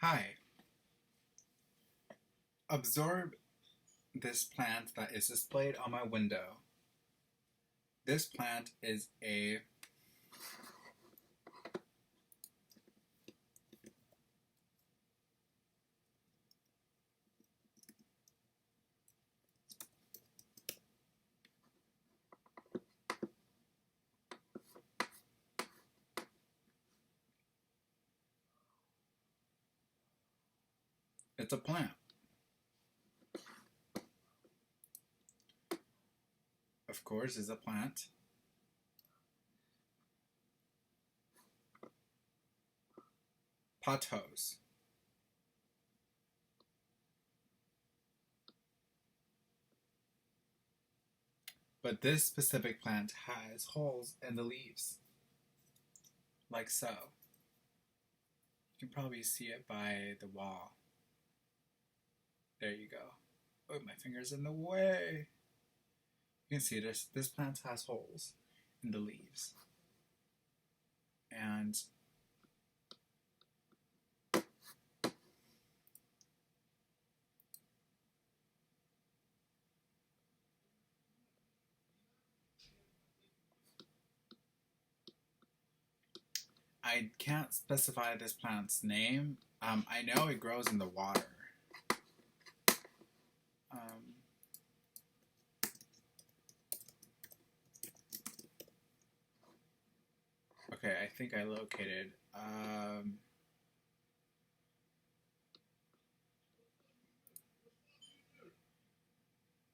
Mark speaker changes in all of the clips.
Speaker 1: Hi. Absorb this plant that is displayed on my window. This plant is it's a plant. Of course, it's a plant. Pothos. But this specific plant has holes in the leaves, like so. You can probably see it by the wall. There you go. Oh, my finger's in the way. You can see this plant has holes in the leaves. And I can't specify this plant's name. I know it grows in the water. Um, okay, I think I located.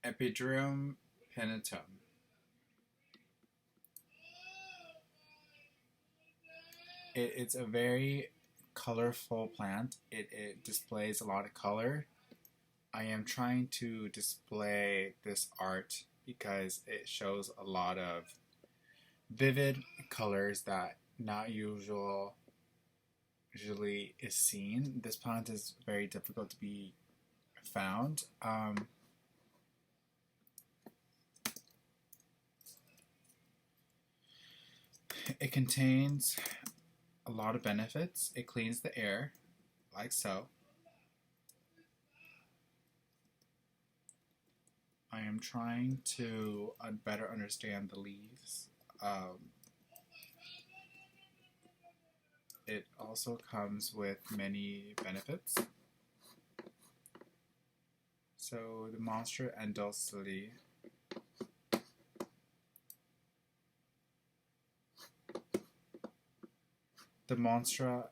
Speaker 1: Epidrium pinnatum. It's a very colorful plant. It displays a lot of color. I am trying to display this art because it shows a lot of vivid colors that not usually is seen. This plant is very difficult to be found. It contains a lot of benefits. It cleans the air, like so. I am trying to better understand the leaves. It also comes with many benefits. So the Monstra Endosili. The Monstra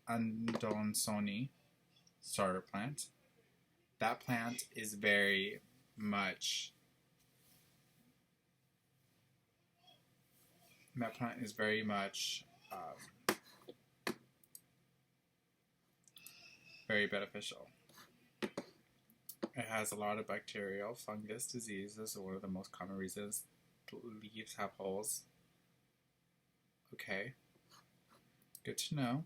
Speaker 1: Andonsoni starter plant. That plant is very much very beneficial. It has a lot of bacterial, fungus diseases, one of the most common reasons the leaves have holes. Okay, good to know.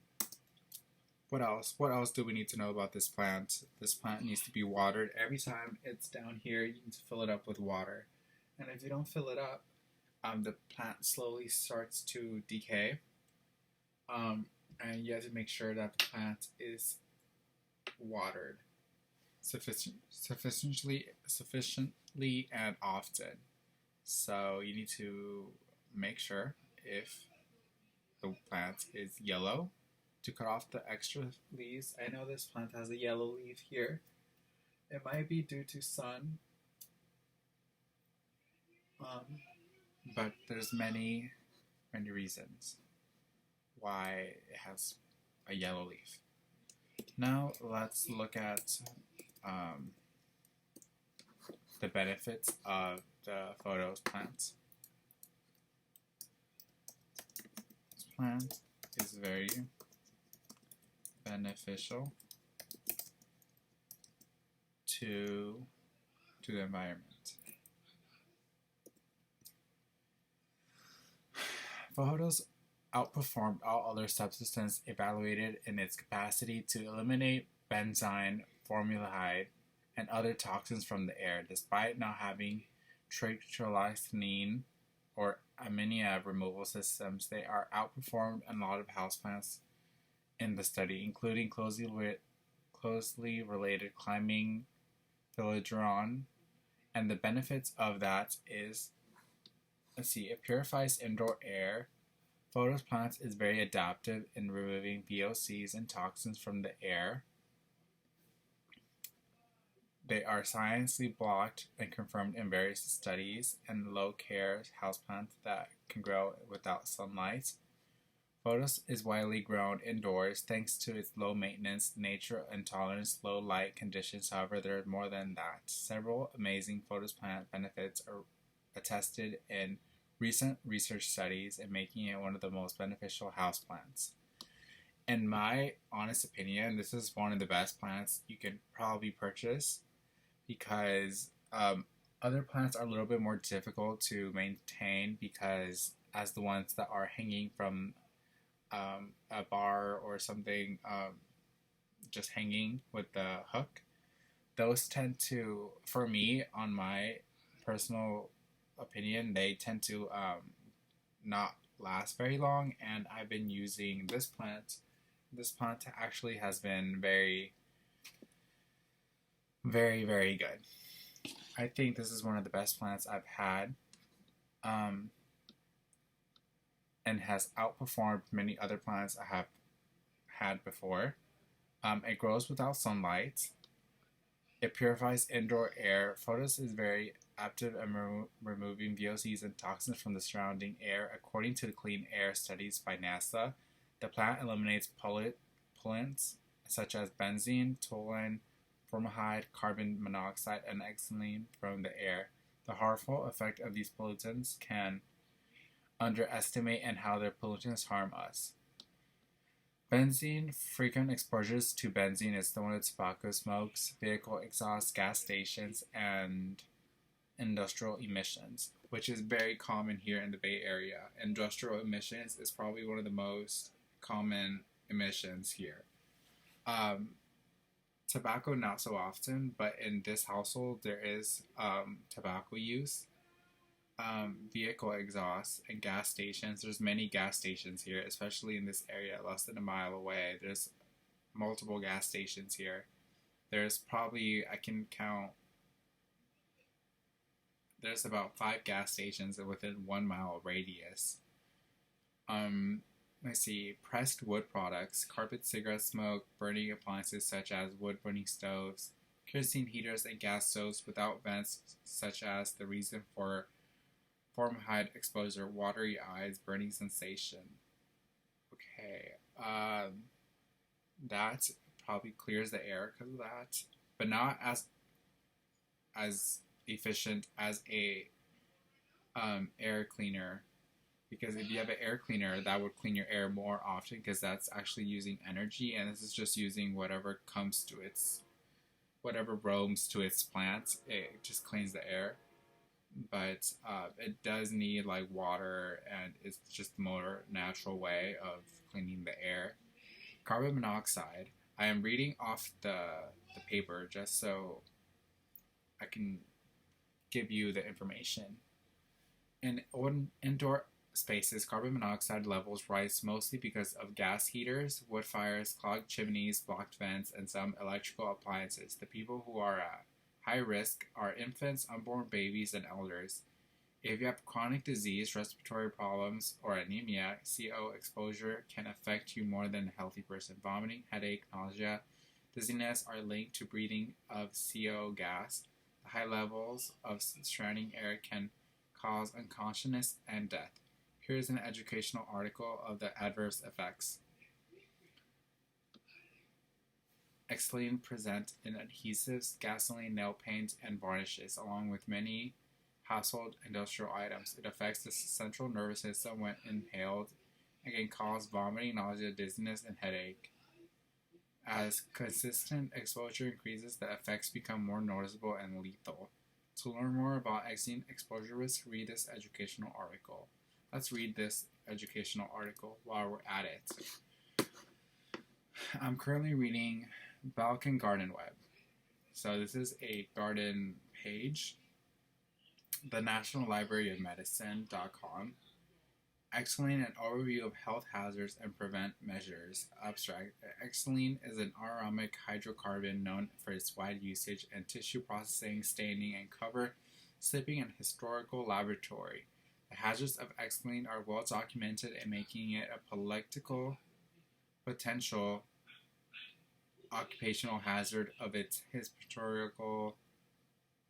Speaker 1: What else? What else do we need to know about this plant? This plant needs to be watered. Every time it's down here, you need to fill it up with water. And if you don't fill it up, the plant slowly starts to decay. And you have to make sure that the plant is watered sufficiently and often. So you need to make sure if the plant is yellow to cut off the extra leaves. I know this plant has a yellow leaf here. It might be due to sun, but there's many reasons why it has a yellow leaf. Now let's look at the benefits of the Pothos plant. This plant is very beneficial to the environment. Pothos outperformed all other substances evaluated in its capacity to eliminate benzene, formaldehyde, and other toxins from the air, despite not having trichlorethylene or ammonia removal systems. They are outperformed in a lot of houseplants in the study, including closely related climbing, philodendron, and the benefits of that is, let's see, it purifies indoor air. Pothos Plant is very adaptive in removing VOCs and toxins from the air. They are scientifically blocked and confirmed in various studies, and low-care houseplants that can grow without sunlight. Pothos is widely grown indoors thanks to its low maintenance nature and tolerance to low light conditions. However, there is more than that. Several amazing Pothos plant benefits are attested in recent research studies and making it one of the most beneficial houseplants. In my honest opinion, this is one of the best plants you can probably purchase because other plants are a little bit more difficult to maintain because as the ones that are hanging from a bar or something, just hanging with the hook, those tend to, for me, on my personal opinion, they tend to not last very long, and I've been using this plant. This plant actually has been very, very, very good. I think this is one of the best plants I've had, and has outperformed many other plants I have had before. It grows without sunlight. It purifies indoor air. Pothos is very active in removing VOCs and toxins from the surrounding air. According to the Clean Air Studies by NASA, the plant eliminates pollutants such as benzene, toluene, formaldehyde, carbon monoxide, and ethylene from the air. The harmful effect of these pollutants can underestimate and how their pollutants harm us. Benzene. Frequent exposures to benzene is known as tobacco smokes, vehicle exhaust, gas stations, and industrial emissions, which is very common here in the Bay Area. Industrial emissions is probably one of the most common emissions here. Tobacco, not so often, but in this household, there is tobacco use. Vehicle exhaust and gas stations. There's many gas stations here, especially in this area, less than a mile away. There's multiple gas stations here. There's probably, I can count, there's about 5 gas stations within 1 mile radius. Let's see, pressed wood products, carpet, cigarette smoke, burning appliances such as wood burning stoves, kerosene heaters, and gas stoves without vents, such as the reason for formaldehyde exposure, watery eyes, burning sensation. Okay, that probably clears the air because of that, but not as efficient as a air cleaner. Because if you have an air cleaner, that would clean your air more often because that's actually using energy, and this is just using whatever comes to whatever roams to its plants. It just cleans the air. But it does need like water, and it's just a more natural way of cleaning the air. Carbon monoxide. I am reading off the paper just so I can give you the information. In indoor spaces, carbon monoxide levels rise mostly because of gas heaters, wood fires, clogged chimneys, blocked vents, and some electrical appliances. The people who are at high risk are infants, unborn babies, and elders. If you have chronic disease, respiratory problems, or anemia, CO exposure can affect you more than a healthy person. Vomiting, headache, nausea, dizziness are linked to breathing of CO gas. The high levels of surrounding air can cause unconsciousness and death. Here is an educational article of the adverse effects. Ethylene present in adhesives, gasoline, nail paint, and varnishes, along with many household industrial items. It affects the central nervous system when inhaled and can cause vomiting, nausea, dizziness, and headache. As consistent exposure increases, the effects become more noticeable and lethal. To learn more about ethylene exposure risk, read this educational article. Let's read this educational article while we're at it. I'm currently reading Balkan Garden Web. So this is a garden page. The National Library of Medicine.com Xylene, an overview of health hazards and prevent measures. Abstract. Xylene is an aromatic hydrocarbon known for its wide usage in tissue processing, staining, and cover slipping in historical laboratory. The hazards of xylene are well documented and making it a political potential occupational hazard of its historical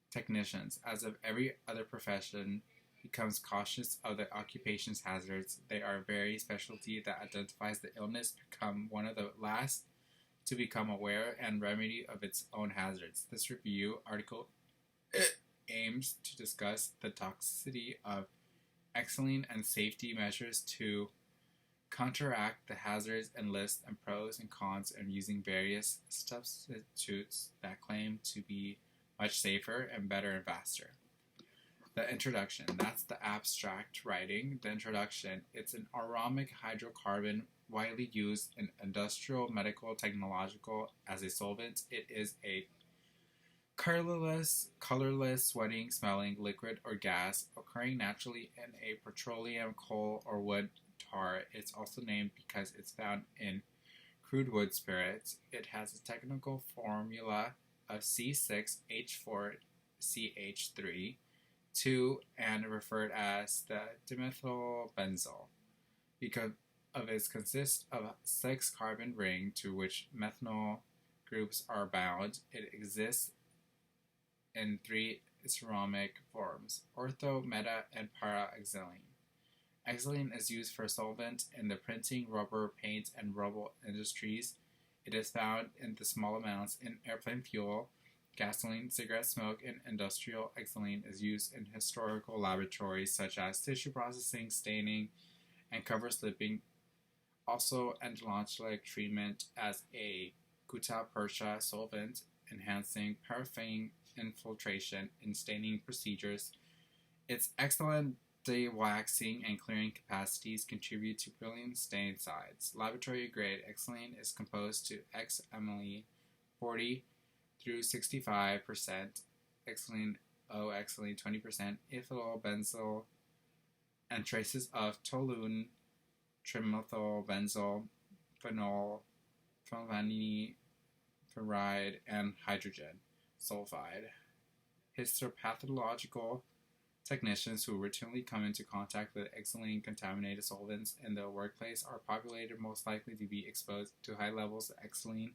Speaker 1: technicians. As of every other profession becomes cautious of the occupation's hazards, they are a very specialty that identifies the illness become one of the last to become aware and remedy of its own hazards. This review article aims to discuss the toxicity of xylene and safety measures to counteract the hazards and list and pros and cons of using various substitutes that claim to be much safer and better and faster. The introduction, that's the abstract writing. The introduction, it's an aromatic hydrocarbon widely used in industrial, medical, technological as a solvent. It is a colorless, sweating, smelling liquid or gas occurring naturally in a petroleum, coal, or wood tar. It's also named because it's found in crude wood spirits. It has a technical formula of C6H4CH3, 2, and referred as the dimethylbenzyl because of it consists of a 6-carbon ring to which methanol groups are bound. It exists in 3 ceramic forms: ortho, meta, and para-xylene. Xylene is used for solvent in the printing, rubber, paint, and rubber industries. It is found in the small amounts in airplane fuel, gasoline, cigarette smoke, and industrial. Xylene is used in historical laboratories such as tissue processing, staining, and cover slipping. Also, endodontic treatment as a gutta percha solvent, enhancing paraffin infiltration in staining procedures. Its excellent de-waxing and clearing capacities contribute to brilliant stain sides. Laboratory grade xylene is composed to xamylene 40 through 65%, xylene O-xylene 20%, ethyl benzyl, and traces of toluene, trimethylbenzyl, phenol, phenylene, fluoride, and hydrogen sulfide. Histopathological technicians who routinely come into contact with xylene-contaminated solvents in the workplace are populated most likely to be exposed to high levels of xylene.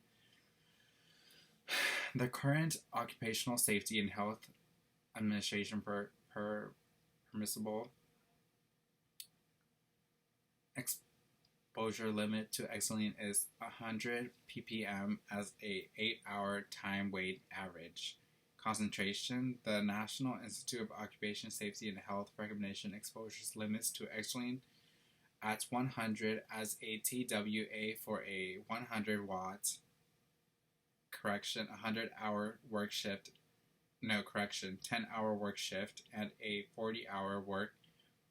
Speaker 1: The current Occupational Safety and Health Administration permissible exposure limit to xylene is 100 ppm as a 8-hour time weight average. Concentration, the National Institute of Occupational Safety and Health recommendation exposures limits to xylene at 100 as a TWA for a 100 watt 100-hour work shift, 10-hour work shift, and a 40-hour work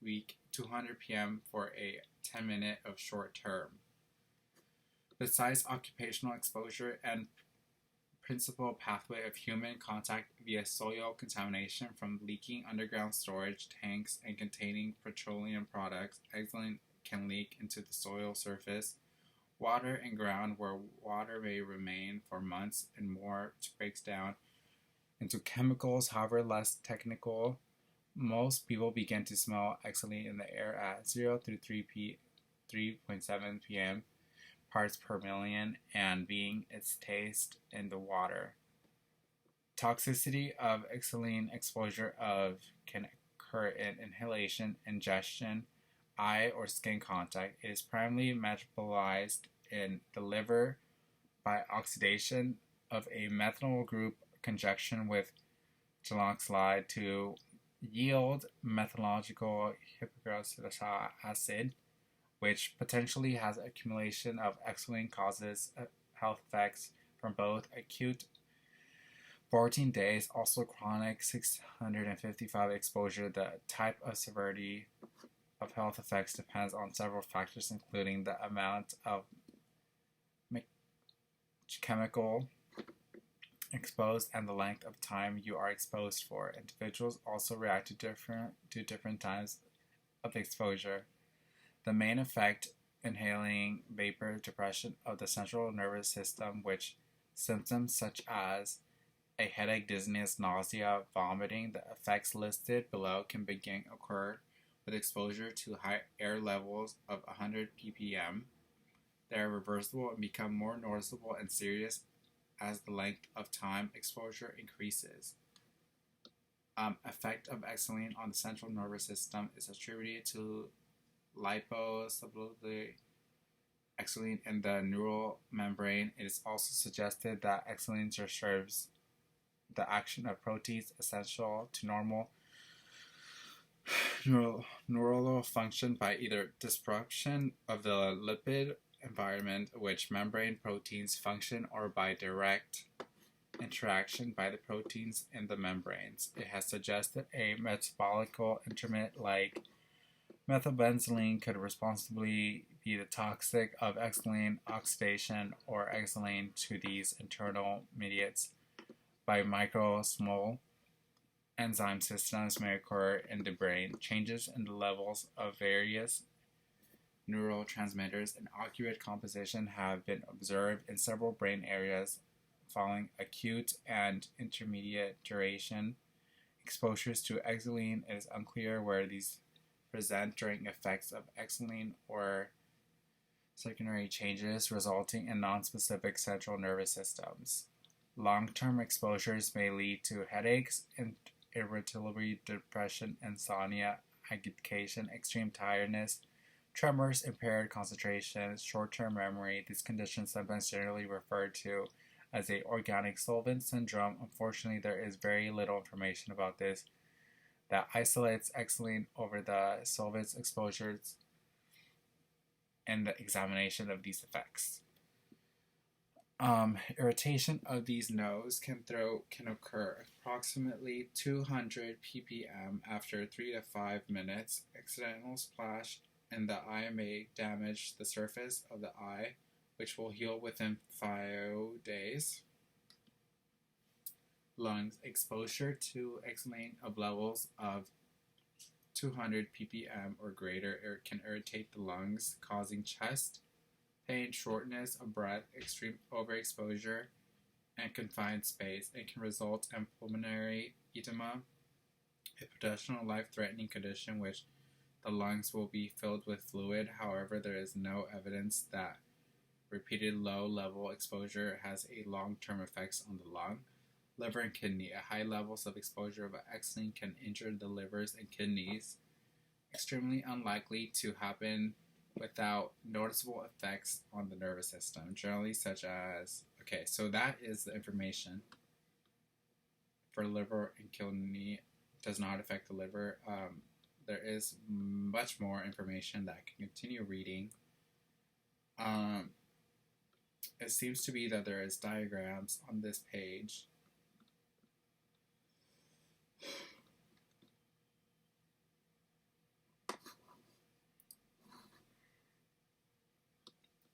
Speaker 1: week, 200 p.m. for a 10-minute of short term. Besides occupational exposure and principal pathway of human contact via soil contamination from leaking underground storage tanks and containing petroleum products, xylene can leak into the soil surface, water, and ground where water may remain for months and more to break down into chemicals. However less technical, most people begin to smell xylene in the air at 0 through 3.7 p.m. parts per million, and being its taste in the water. Toxicity of xylene exposure can occur in inhalation, ingestion, eye or skin contact. It is primarily metabolized in the liver by oxidation of a methanol group conjunction with glycolide to yield methanolytical hypochlorous acid, which potentially has accumulation of xylene causes health effects from both acute 14 days, also chronic 655 exposure. The type of severity of health effects depends on several factors, including the amount of chemical exposed and the length of time you are exposed for. Individuals also react to different times of exposure. The main effect inhaling vapor depression of the central nervous system, which symptoms such as a headache, dizziness, nausea, vomiting. The effects listed below can begin occur with exposure to high air levels of 100 ppm. They are reversible and become more noticeable and serious as the length of time exposure increases. Effect of xylene on the central nervous system is attributed to liposoluble xylene in the neural membrane. It is also suggested that xylene disturbs the action of proteins essential to normal neural function by either disruption of the lipid environment which membrane proteins function or by direct interaction by the proteins in the membranes. It has suggested a metabolical intermediate like methylbenzylene could responsibly be the toxic of xylene oxidation or xylene to these internal mediates by microsmol enzyme systems may occur in the brain. Changes in the levels of various neurotransmitters and occult composition have been observed in several brain areas following acute and intermediate duration exposures to xylene. It is unclear where these present during effects of xylene or secondary changes resulting in nonspecific central nervous systems. Long-term exposures may lead to headaches, irritability, depression, insomnia, agitation, extreme tiredness, tremors, impaired concentration, short-term memory. These conditions sometimes generally referred to as a organic solvent syndrome. Unfortunately, there is very little information about this that isolates xylene over the solvents exposures and the examination of these effects. Irritation of these nodes can occur approximately 200 ppm after 3 to 5 minutes. Accidental splash in the eye may damage the surface of the eye, which will heal within 5 days. Lungs. Exposure to xylene of levels of 200 ppm or greater can irritate the lungs, causing chest pain, shortness of breath, extreme overexposure, and confined space. It can result in pulmonary edema, a potential life-threatening condition which the lungs will be filled with fluid. However, there is no evidence that repeated low-level exposure has a long-term effects on the lung. Liver and kidney. High levels of exposure of xylene can injure the livers and kidneys. Extremely unlikely to happen without noticeable effects on the nervous system, generally such as, okay, so that is the information for liver and kidney. Does not affect the liver. There is much more information that I can continue reading. It seems to be that there is diagrams on this page.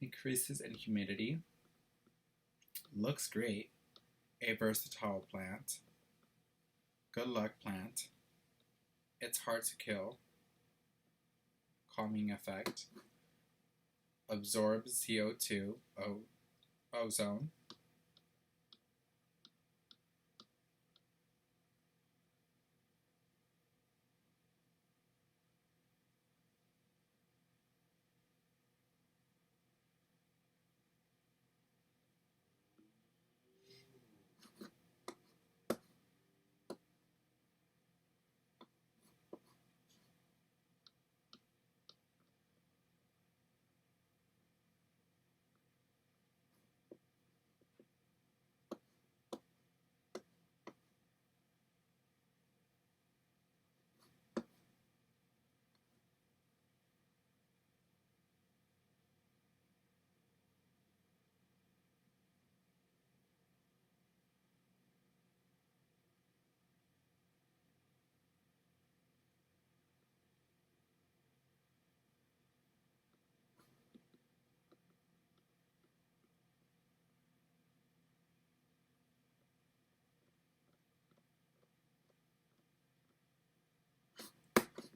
Speaker 1: Increases in humidity. Looks great. A versatile plant. Good luck plant. It's hard to kill. Calming effect. Absorbs CO2, ozone.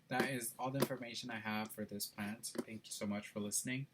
Speaker 1: that is all the information I have for this plant. Thank you so much for listening.